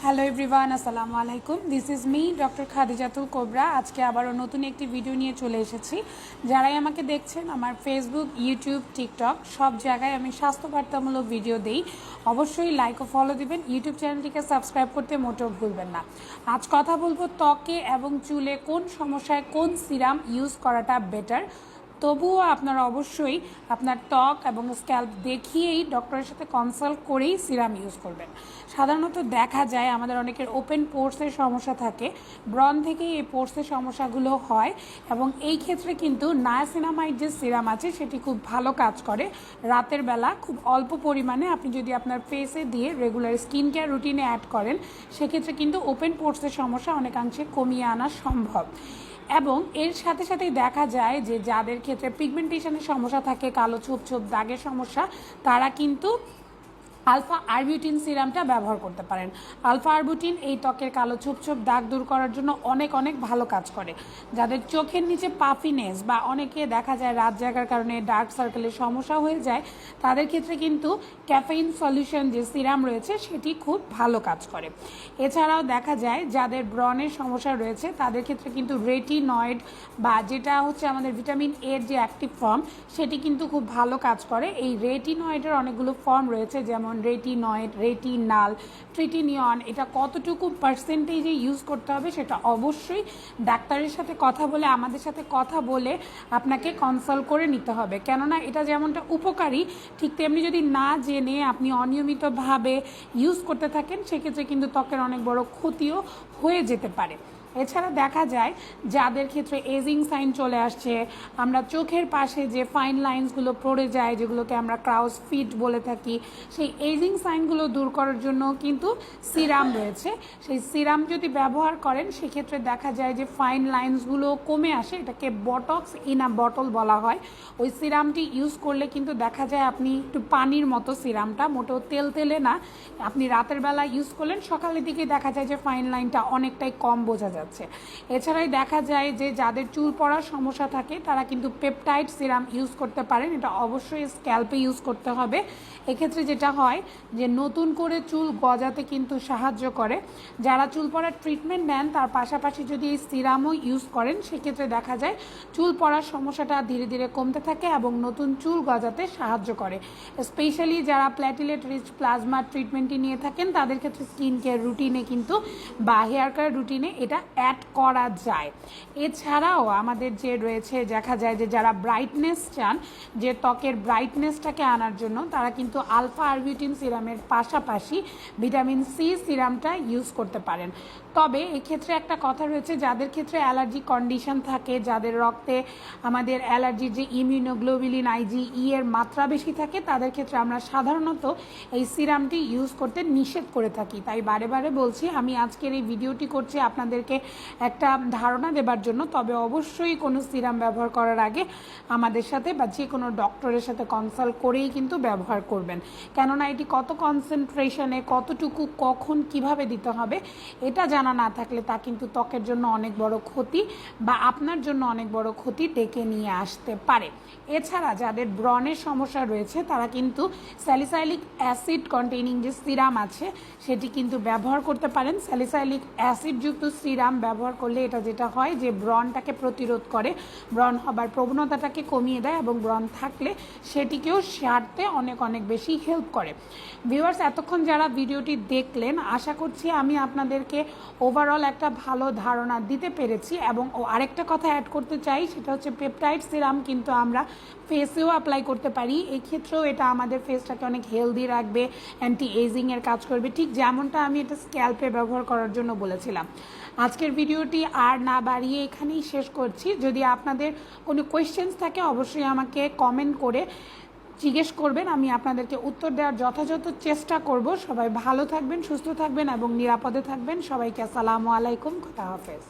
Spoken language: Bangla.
হ্যালো এভরিওয়ান, আসসালামু আলাইকুম। This is me doctor Khadijatul cobra. আজকে আবারও নতুন একটি ভিডিও নিয়ে চলে এসেছি। যারাই আমাকে দেখছেন আমার ফেসবুক, ইউটিউব, টিকটক সব জায়গায় আমি স্বাস্থ্যবার্তামূলক ভিডিও দিই। অবশ্যই লাইক ও ফলো দিবেন। ইউটিউব চ্যানেলটিকে সাবস্ক্রাইব করতে মোটেও ভুলবেন না। আজ কথা বলবো ত্বকে এবং চুলে কোন সমস্যায় কোন সিরাম ইউজ করাটা বেটার। তবুও আপনারা অবশ্যই আপনার ত্বক এবং স্ক্যাল্প দেখিয়েই ডক্টরের সাথে কনসাল্ট করেই সিরাম ইউজ করবেন। সাধারণত দেখা যায় আমাদের অনেকের ওপেন পোর্সের সমস্যা থাকে, ব্রণ থেকেই এই পোর্সের সমস্যাগুলো হয় এবং এই ক্ষেত্রে কিন্তু নায়াসিনামাইড যে সিরাম আছে সেটি খুব ভালো কাজ করে। রাতের বেলা খুব অল্প পরিমাণে আপনি যদি আপনার ফেসে দিয়ে রেগুলার স্কিন কেয়ার রুটিনে অ্যাড করেন, সেক্ষেত্রে কিন্তু ওপেন পোর্সের সমস্যা অনেকাংশে কমিয়ে আনা সম্ভব। এবং এর সাথে সাথেই দেখা যায় যে যাদের ক্ষেত্রে পিগমেন্টেশনের সমস্যা থাকে, কালো ছোপ ছোপ দাগের সমস্যা, তারা কিন্তু আলফা আরবিউটিন সিরামটা ব্যবহার করতে পারেন। আলফা আরবিউটিন এই ত্বকের কালো ছোপ ছোপ দাগ দূর করার জন্য অনেক অনেক ভালো কাজ করে। যাদের চোখের নিচে পাফিনেস বা অনেকে দেখা যায় রাত জাগার কারণে ডার্ক সার্কেলের সমস্যা হয়ে যায়, তাদের ক্ষেত্রে কিন্তু ক্যাফেইন সলিউশন যে সিরাম রয়েছে সেটি খুব ভালো কাজ করে। এছাড়াও দেখা যায় যাদের ব্রণের সমস্যা রয়েছে তাদের ক্ষেত্রে কিন্তু রেটিনয়েড বা যেটা হচ্ছে আমাদের ভিটামিন এর যে অ্যাক্টিভ ফর্ম, সেটি কিন্তু খুব ভালো কাজ করে। এই রেটিনয়েডের অনেকগুলো ফর্ম রয়েছে, যেমন রেটিনয়েড, রেটিনাল, ট্রিটিনিয়ন। এটা কতটুকু পার্সেন্টেজে ইউজ করতে হবে সেটা অবশ্যই ডাক্তারের সাথে কথা বলে, আমাদের সাথে কথা বলে আপনাকে কনসাল্ট করে নিতে হবে। কেননা এটা যেমনটা উপকারী, ঠিক তেমনি যদি না জেনে আপনি অনিয়মিতভাবে ইউজ করতে থাকেন, সেক্ষেত্রে কিন্তু ত্বকের অনেক বড় ক্ষতিও হয়ে যেতে পারে। এছাড়া দেখা যায় যাদের ক্ষেত্রে এজিং সাইন চলে আসছে, আমরা চোখের পাশে যে ফাইন লাইন্সগুলো পড়ে যায়, যেগুলোকে আমরা ক্রাউস ফিট বলে থাকি, সেই এজিং সাইনগুলো দূর করার জন্য কিন্তু সিরাম রয়েছে। সেই সিরাম যদি ব্যবহার করেন সেক্ষেত্রে দেখা যায় যে ফাইন লাইন্সগুলো কমে আসে। এটাকে বটক্স ইন আ বটল বলা হয়। ওই সিরামটি ইউজ করলে কিন্তু দেখা যায় আপনি একটু পানির মতো, সিরামটা মোটেও তেল তেলে না। আপনি রাতের বেলা ইউজ করলেন, সকালের দিকে দেখা যায় যে ফাইন লাইনটা অনেকটাই কম বোঝা যাচ্ছে। এছাড়াই দেখা যায় যে যাদের চুল পড়ার সমস্যা থাকে তারা কিন্তু পেপটাইড সিরাম ইউজ করতে পারেন। এটা অবশ্যই স্ক্যাল্পে ইউজ করতে হবে। এক্ষেত্রে যেটা হয় যে নতুন করে চুল গজাতে কিন্তু সাহায্য করে। যারা চুল পড়ার ট্রিটমেন্ট নেন তার পাশাপাশি যদি এই সিরামও ইউজ করেন, সেক্ষেত্রে দেখা যায় চুল পড়ার সমস্যাটা ধীরে ধীরে কমতে থাকে এবং নতুন চুল গজাতে সাহায্য করে। স্পেশালি যারা প্ল্যাটিলেট রিচ প্লাজমা ট্রিটমেন্টটি নিয়ে থাকেন তাদের ক্ষেত্রে স্কিন কেয়ার রুটিনে কিন্তু বা হেয়ার কেয়ার রুটিনে এটা অ্যাড করা যায়। এছাড়াও আমাদের যে রয়েছে, দেখা যায় যে যারা ব্রাইটনেস চান, যে ত্বকের ব্রাইটনেসটাকে আনার জন্য, তারা কিন্তু আলফা আরবিউটিন সিরামের পাশাপাশি ভিটামিন সি সিরামটা ইউজ করতে পারেন। তবে এক্ষেত্রে একটা কথা রয়েছে, যাদের ক্ষেত্রে অ্যালার্জি কন্ডিশন থাকে, যাদের রক্তে আমাদের অ্যালার্জির যে ইমিউনোগ্লোবুলিন IgE এর মাত্রা বেশি থাকে, তাদের ক্ষেত্রে আমরা সাধারণত এই সিরামটি ইউজ করতে নিষেধ করে থাকি। তাই বারে বারে বলছি, আমি আজকের এই ভিডিওটি করছি আপনাদেরকে একটা ধারণা দেবার জন্য। তবে অবশ্যই কোনো সিরাম ব্যবহার করার আগে আমাদের সাথে বা যে কোনো ডক্টরের সাথে কনসাল্ট করেই কিন্তু ব্যবহার করবেন। কেননা এটি কত কনসেন্ট্রেশনে, কতটুকু, কখন, কিভাবে দিতে হবে এটা জানা না থাকলে তা কিন্তু ত্বকের জন্য অনেক বড় ক্ষতি বা আপনার জন্য অনেক বড় ক্ষতি ডেকে নিয়ে আসতে পারে। এছাড়া যাদের ব্রণের সমস্যা রয়েছে তারা কিন্তু স্যালিসাইলিক অ্যাসিড কন্টেইনিং যে সিরাম আছে সেটি কিন্তু ব্যবহার করতে পারেন। স্যালিসাইলিক অ্যাসিডযুক্ত সিরাম ব্যবহার করলে এটা যেটা হয় যে ব্রণটাকে প্রতিরোধ করে, ব্রণ হবার প্রবণতাটাকে কমিয়ে দেয় এবং ব্রণ থাকলে সেটিকেও সারতে অনেক অনেক বেশি হেল্প করে। ভিউয়ার্স, এতক্ষণ যারা ভিডিওটি দেখলেন, আশা করছি আমি আপনাদেরকে ওভারঅল একটা ভালো ধারণা দিতে পেরেছি। এবং আরেকটা কথা অ্যাড করতে চাই, সেটা হচ্ছে পেপটাইড সিরাম কিন্তু আমরা ফেসেও অ্যাপ্লাই করতে পারি। এই ক্ষেত্রেও এটা আমাদের ফেসটাকে অনেক হেলদি রাখবে, অ্যান্টি এজিংয়ের কাজ করবে, ঠিক যেমনটা আমি এটা স্ক্যাল্পে ব্যবহার করার জন্য বলেছিলাম। আজকের ভিডিওটি আর না বাড়িয়ে এখানেই শেষ করছি। যদি আপনাদের কোনো কোয়েশ্চেন্স থাকে অবশ্যই আমাকে কমেন্ট করে জিজ্ঞেস করবেন, আমি আপনাদেরকে উত্তর দেওয়ার যথাযথ চেষ্টা করব। সবাই ভালো থাকবেন, সুস্থ থাকবেন এবং নিরাপদে থাকবেন। সবাইকে আসসালামু আলাইকুম, খোদা হাফেজ।